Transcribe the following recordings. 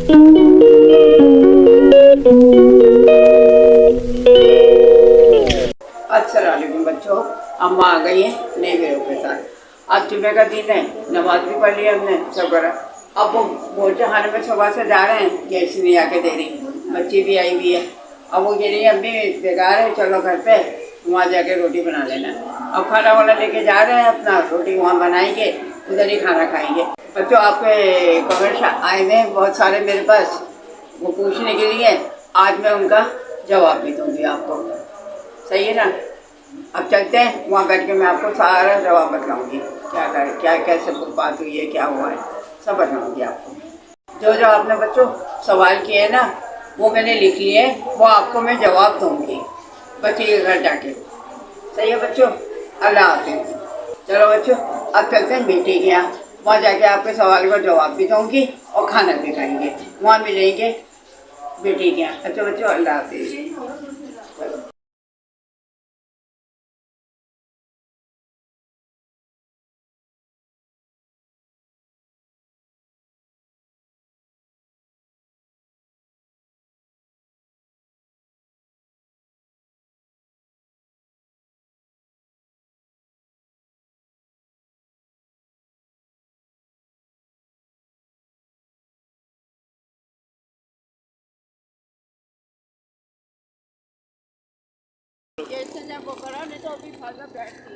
अस्सलामुअलैकुम बच्चों, अम्मा आ गई है नए वीडियो के साथ। आज जुम्मे का दिन है, नमाज भी पढ़ लिया हमने सब करा। अब वो बोलते खाने में सुबह से जा रहे हैं, गैस नहीं आके दे रही, बच्ची भी आई हुई है। अब वो कह रही है अम्मी बेकार है, चलो घर पे वहाँ जाके रोटी बना लेना। अब खाना वाला लेके जा रहे हैं, अपना रोटी वहाँ बनाएंगे, उधर ही खाना खाएंगे। बच्चों आपके कमेंट्स आए हुए बहुत सारे मेरे पास, वो पूछने के लिए आज मैं उनका जवाब भी दूँगी आपको। सही है ना? अब चलते हैं, वहाँ बैठ के मैं आपको सारा जवाब बताऊंगी, क्या कर क्या कैसे बात हुई है, क्या हुआ है, सब बताऊंगी आपको। जो जो आपने बच्चों सवाल किए हैं ना, वो मैंने लिख लिए, वो आपको मैं जवाब दूंगी बच्चे के घर जाके। सही है बच्चों? अल्लाह हाफिज़। चलो बच्चों अब चलते हैं बेटी के यहाँ, वहाँ जाके आपके सवाल का जवाब भी दूंगी और खाना भी खाएंगे, वहाँ मिलेंगे बेटी के यहाँ। अच्छा बच्चों, अल्लाह हाफिज़। वो करा नहीं तो अभी फाजा बैठती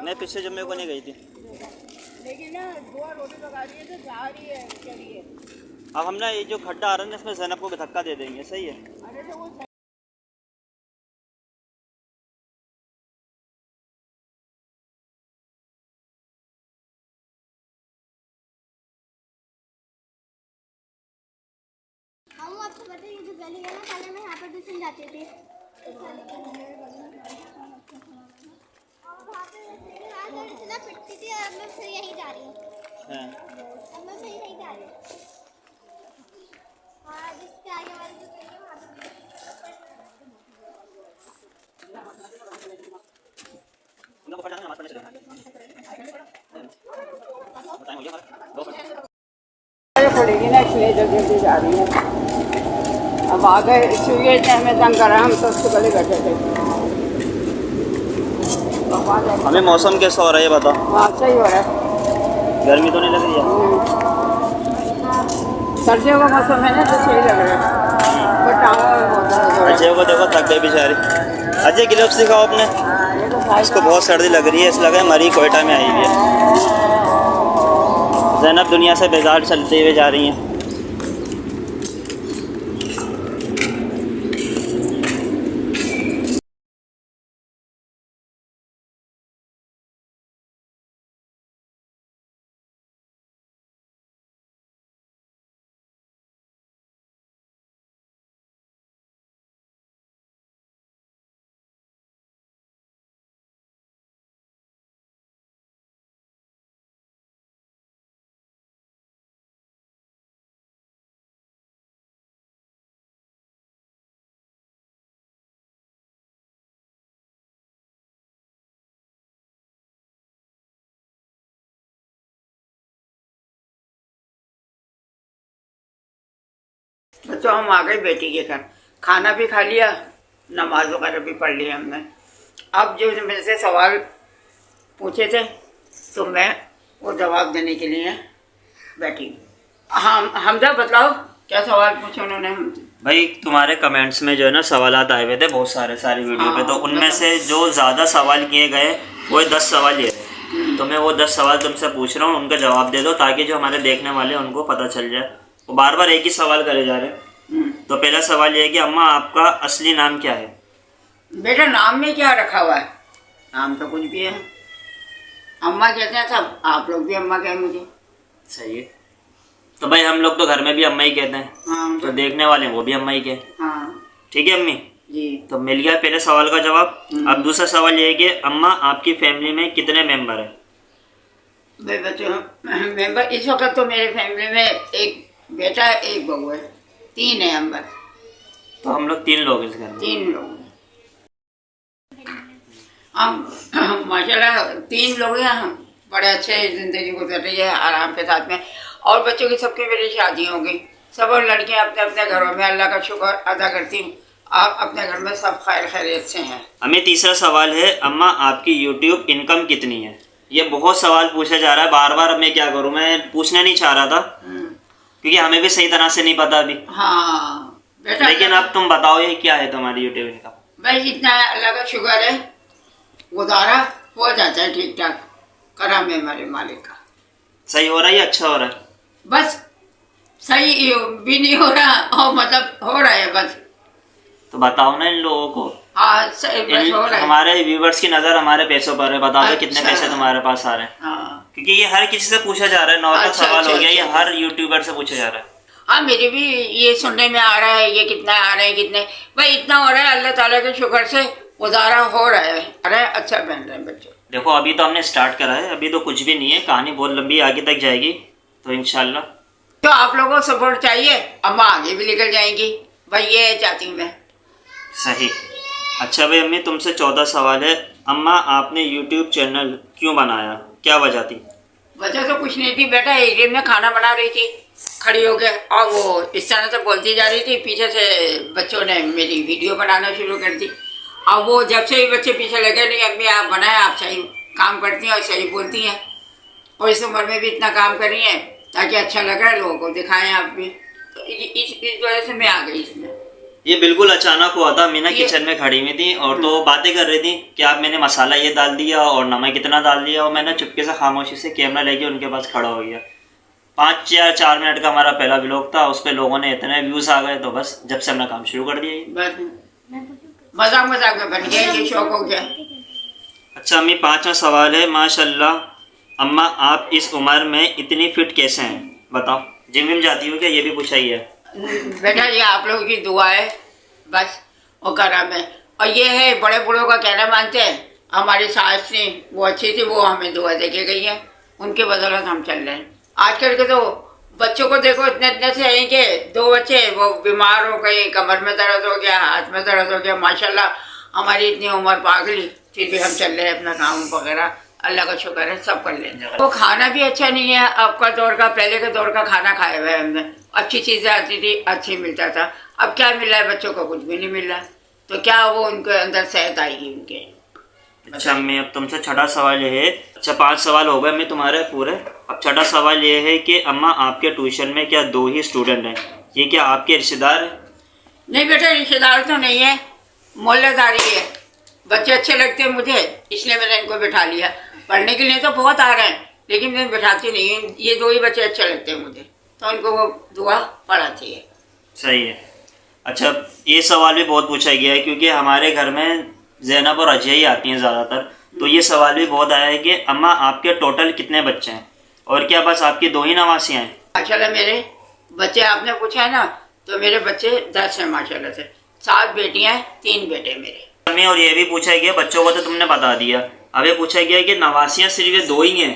मैं पिछले जुम्मे को नहीं गई थी, लेकिन ना दो रोटी पका रही है तो जा रही है चलिए। अब हम ना ये जो खड्डा आ रहा है ना, इसमें ज़ैनब को धक्का दे देंगे। सही है? अरे तो वो हम आपको पता है ये जो गली है ना, पहले मैं यहाँ पर ट्यूशन जाती थी और वहाँ पे ना पिटती थी, और अब मैं फिर यहीं जा रही हूँ। अब मैं फिर यहीं जा रही हूँ। हाँ, जिसके आगे वाली जो गली है वहाँ पे पड़ेगी ना, इसलिए जल्दी जल्दी जा रही है। अब आ गए, इसलिए टाइम में तंग करा, हम तो उसके गले बैठे थे। हमें मौसम कैसा हो रहा है ये बताओ? हाँ सही हो रहा है, गर्मी तो नहीं लग रही है? सर्दियों का मौसम है ना तो सही लग रहा है। अजय को देखो, थक गई बेचारी। अजय ग्लव्स दिखाओ अपने, इसको बहुत सर्दी लग रही है, इस लगा मरी कोयटा में आई हुई है। ज़ैनब दुनिया से बेजार चलते हुए जा रही हैं। बच्चों हम आ गए बेटी के घर, खाना भी खा लिया, नमाज वगैरह भी पढ़ लिया हमने। अब जो मेरे से सवाल पूछे थे तो मैं वो जवाब देने के लिए बैठी। हम हमजा बताओ क्या सवाल पूछे उन्होंने हमसे? भाई तुम्हारे कमेंट्स में जो है ना सवालात आए हुए थे बहुत सारी वीडियो पे, तो उनमें से जो ज़्यादा सवाल किए गए वो 10 सवाल ये थे। तो मैं वो 10 सवाल तुमसे पूछ रहा हूँ, उनका जवाब दे दो ताकि जो हमारे देखने वाले हैं उनको पता चल जाए। वो बार बार एक ही सवाल करे जा रहे हैं। तो पहला सवाल ये है कि अम्मा आपका असली नाम क्या है? बेटा नाम में क्या रखा हुआ है? नाम तो कुछ भी है, अम्मा कहते हैं सब, आप लोग भी अम्मा कहें मुझे। सही है। तो भाई हम लोग तो घर में भी अम्मा ही कहते हैं। हाँ तो देखने वाले वो भी अम्मा ही कहे। हाँ ठीक है अम्मी जी। तो मिल गया पहले सवाल का जवाब। अब दूसरा सवाल ये है कि अम्मा आपकी फैमिली में कितने मेंबर हैं? भाई बच्चों मेंबर इस वक्त तो मेरे फैमिली में एक बेटा है, एक बहू है, 3 है हम बस, तो हम लोग 3 लोग इस घर में। 3 लोग हैं। हम माशाल्लाह 3 लोग हैं हम, बड़े अच्छे जिंदगी गुजर रही है आराम के साथ में। और बच्चों की सबकी मेरी शादी हो गई, सब और लड़कियां अपने अपने घरों में अल्लाह का शुक्र अदा करती हूँ। आप अपने घर में सब खैर खैरियत से हैं। हमें तीसरा सवाल है, अम्मा आपकी यूट्यूब इनकम कितनी है? ये बहुत सवाल पूछा जा रहा है बार बार। अब मैं क्या करूँ, मैं पूछना नहीं चाह रहा था क्योंकि हमें भी सही तरह से नहीं पता अभी। हाँ बेटा, लेकिन अब तुम बताओ ये क्या है तुम्हारी यूट्यूब इनकम? भाई इतना अल्लाह का शुक्र है, गुजारा हो जाता है ठीक ठाक, करम है हमारे मालिक का। सही हो रहा है या अच्छा हो रहा है? बस सही भी नहीं हो रहा और मतलब हो रहा है बस। तो बताओ ना इन लोगों को। हाँ सही बस हो रहा है। हमारे व्यूवर्स की नज़र हमारे पैसों पर है, बता दो कितने अच्छा। पैसे तुम्हारे पास आ रहे हैं। हाँ क्योंकि ये हर किसी से पूछा जा रहा है, नॉर्मल अच्छा, सवाल अच्छा, हो गया, ये अच्छा। हर यूट्यूबर से पूछा जा रहा है। हाँ मेरे भी ये सुनने में आ रहा है, ये कितना आ रहे हैं कितने, भाई इतना हो रहा है अल्लाह ताला के शुक्र से, गुजारा हो रहा है। अरे अच्छा बन रहे हैं बच्चों। देखो अभी तो हमने स्टार्ट करा है, अभी तो कुछ भी नहीं है, कहानी बहुत लंबी आगे तक जाएगी। तो इंशाल्लाह तो आप लोगों को सपोर्ट चाहिए, अम्मा आगे भी निकल जाएंगी, भाई ये चाहती हूँ मैं। सही। अच्छा भाई अम्मी तुमसे 14 सवाल है, अम्मा आपने यूट्यूब चैनल क्यों बनाया, क्या वजह थी? वजह तो कुछ नहीं थी बेटा, एक में खाना बना रही थी खड़ी होके, और वो इस तरह से बोलती जा रही थी, पीछे से बच्चों ने मेरी वीडियो बनाना शुरू कर दी। और वो जब से ही बच्चे पीछे लगे, नहीं अम्मी आप बनाए, आप सही काम करती हैं और सही बोलती हैं, और इस उम्र में भी इतना काम कर रही हैं ताकि अच्छा लग रहा है लोगों को, दिखाएं आप भी। तो इस वजह से मैं आ गई इसमें। ये बिल्कुल अचानक हुआ था, मीना ये- किचन में खड़ी हुई थी और तो बातें कर रही थी कि आप मैंने मसाला ये डाल दिया और नमक इतना डाल दिया, और मैंने चुपके से खामोशी से कैमरा लेके उनके पास खड़ा हो गया। 5 या 4 मिनट का हमारा पहला व्लॉग था, उस पर लोगों ने इतने व्यूज़ आ गए, तो बस जब से हमने काम शुरू कर दिया ये। बस मजाक मजाक में बन गया, ये शौक हो गया। अच्छा अम्मी 5वां सवाल है, माशाल्लाह अम्मा आप इस उम्र में इतनी फिट कैसे हैं, बताओ? जिम विम जाती हो क्या, ये भी पूछा ही है। बेटा ये आप लोगों की दुआ है बस, वो करम है। और ये है बड़े बूढ़ों का कहना मानते हैं, हमारी सास थी वो अच्छी थी, वो हमें दुआ दे के गई है, उनके बदौलत हम चल रहे हैं। आजकल के तो बच्चों को देखो इतने इतने से हैं कि 2 बच्चे वो बीमार हो गए, कमर में दर्द हो गया, हाथ में दर्द हो गया, माशाल्लाह हमारी इतनी उम्र पागली, फिर भी हम चल रहे हैं अपना काम वगैरह, अल्लाह का शुक्र है सब कर लेंगे। वो खाना भी अच्छा नहीं है अब का दौर का, पहले के दौर का खाना खाया हुआ है हमने, अच्छी चीज़ें आती थी, अच्छी मिलता था। अब क्या मिल रहा है बच्चों को, कुछ भी नहीं मिल रहा, तो क्या वो उनके अंदर सेहत आएगी उनके। अच्छा अम्मी अब तुमसे 6वां सवाल ये है, अच्छा 5 सवाल हो गए अम्मी तुम्हारे पूरे। अब 6वां सवाल ये है कि अम्मा आपके ट्यूशन में क्या 2 ही स्टूडेंट हैं, ये क्या आपके रिश्तेदार हैं? नहीं बेटा रिश्तेदार तो नहीं है, मोहल्लेदारी है। बच्चे अच्छे लगते हैं मुझे, इसलिए मैंने इनको बिठा लिया। पढ़ने के लिए तो बहुत आ रहे हैं, लेकिन मैं बिठाती नहीं हूँ, ये 2 ही बच्चे अच्छे लगते हैं मुझे, तो इनको वो दुआ पढ़ाती है। सही है। अच्छा ये सवाल भी बहुत पूछा गया है क्योंकि हमारे घर में ज़ैनब और अजय ही आती हैं ज़्यादातर, तो ये सवाल भी बहुत आया है कि अम्मा आपके टोटल कितने बच्चे हैं और क्या बस आपकी 2 ही नवासियाँ हैं? माशाल्लाह मेरे बच्चे आपने पूछा है ना, तो मेरे बच्चे 10 हैं माशाल्लाह से, 7 बेटियां हैं, 3 बेटे मेरे। अम्मी और ये भी पूछा गया, बच्चों को तो तुमने बता दिया, अब ये पूछा गया कि नवासियाँ सिर्फ ये 2 ही हैं,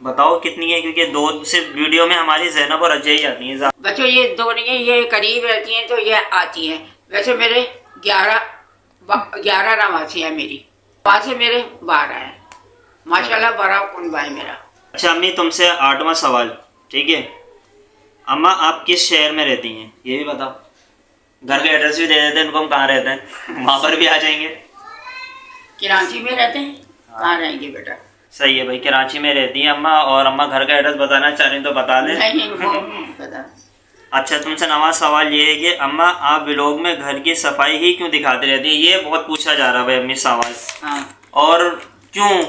बताओ कितनी है? क्योंकि 2 सिर्फ वीडियो में हमारी ज़ैनब और अजय ही आती हैं। बच्चों ये 2 नहीं है, ये करीब रहती हैं तो ये आती हैं। वैसे मेरे 11 नवासी हैं मेरी, वहाँ से मेरे 12 हैं माशाल्लाह, बड़ा कुनबा है मेरा। अच्छा अम्मी तुमसे 8वां सवाल, ठीक है, अम्मा आप किस शहर में रहती हैं ये भी बताओ। घर का एड्रेस भी दे देते हैं इनको, हम कहाँ रहते हैं वहाँ पर भी आ जाएंगे। कराची में रहते हैं, कहाँ रहेंगे बेटा? सही है भाई, कराची में रहती हैं अम्मा, और अम्मा घर का एड्रेस बताना चाह रही तो बता दें। नहीं वो पता। अच्छा तुमसे 9वां सवाल ये है कि अम्मा आप व्लॉग में घर की सफाई ही क्यों दिखाते रहती हैं, ये बहुत पूछा जा रहा है भाई अम्मी सवाल। हाँ और क्यों,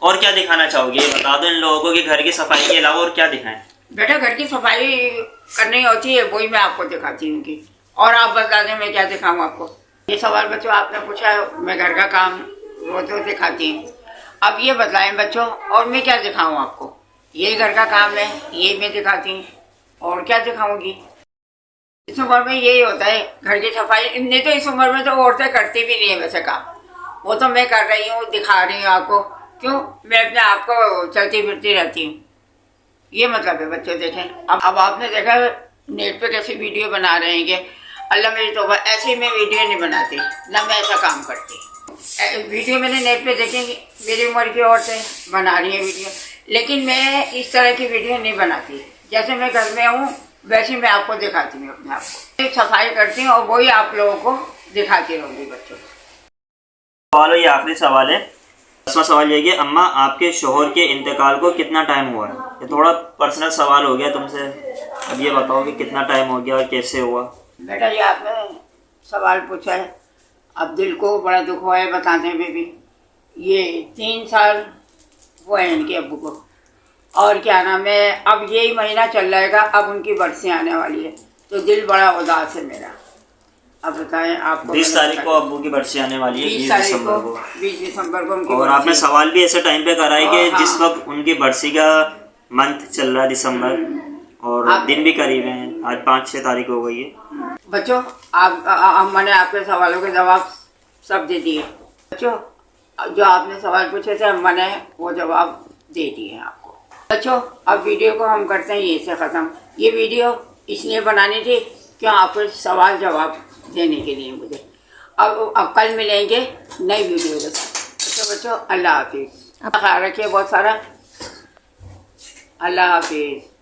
और क्या दिखाना चाहोगे ये बता दो इन लोगों को कि घर की सफाई के अलावा और क्या दिखाएं? बेटा घर की सफाई करनी होती है, वही मैं आपको दिखाती हूँ कि, और आप बता दें मैं क्या दिखाऊँ आपको। ये सवाल बच्चों आपने पूछा है, मैं घर का काम रोज रोज दिखाती हूँ। अब ये बताएं बच्चों, और मैं क्या दिखाऊँ आपको? ये घर का काम है, ये मैं दिखाती हूँ, और क्या दिखाऊंगी? इस उम्र में यही होता है घर की सफाई। नहीं तो इस उम्र में तो औरतें करती भी नहीं है वैसे काम, वो तो मैं कर रही हूँ, दिखा रही हूँ आपको। क्यों? मैं अपने आप को चलती फिरती रहती हूँ, ये मतलब है बच्चों। देखें अब आपने देखा नेट पे कैसी वीडियो बना रहे हैं कि अल्लाह मेरी तौबा, ऐसे ही मैं वीडियो नहीं बनाती, ना मैं ऐसा काम करती। वीडियो मैंने नेट पे देखी, मेरी उम्र की औरतें बना रही हैं वीडियो, लेकिन मैं इस तरह की वीडियो नहीं बनाती। जैसे मैं घर में हूँ वैसे मैं आपको दिखाती हूँ, अपने आप को सफाई करती हूँ और वही आप लोगों को दिखाती रहूँगी बच्चों को। सवाल ये आखिरी सवाल है, 10वां सवाल ये कि अम्मा आपके शोहर के इंतकाल को कितना टाइम हुआ है? ये थोड़ा पर्सनल सवाल हो गया तुमसे, अब ये बताओ कि कितना टाइम हो गया और कैसे हुआ? बेटा ये आपने सवाल पूछा है, अब दिल को बड़ा दुख हुआ है बताने में भी। ये 3 साल हुए हैं इनके अब्बू को, और क्या नाम है, अब यही महीना चल जाएगा, अब उनकी बरसी आने वाली है, तो दिल बड़ा उदास है मेरा। अब बताएं आपको, 20 तारीख को अब्बू की बरसी आने वाली है, 20 दिसंबर को उनकी और आपने बरसी। सवाल भी ऐसे टाइम पे करा है कि हाँ। जिस वक्त उनकी बरसी का मंथ चल रहा है दिसंबर, और दिन भी करीब हैं, आज 5-6 तारीख हो गई है। बच्चों मैंने आपके सवालों के जवाब सब दे दिए। बच्चों जो आपने सवाल पूछे थे मैंने वो जवाब दे दिए आपको। बच्चों अब वीडियो को हम करते हैं यहीं से ख़त्म। ये वीडियो इसलिए बनानी थी क्यों, आपको सवाल जवाब देने के लिए मुझे। अब कल मिलेंगे नई वीडियो के साथ। तो बच्चों अल्लाह हाफिज़, ख्याल रखिए बहुत सारा, अल्लाह हाफिज़।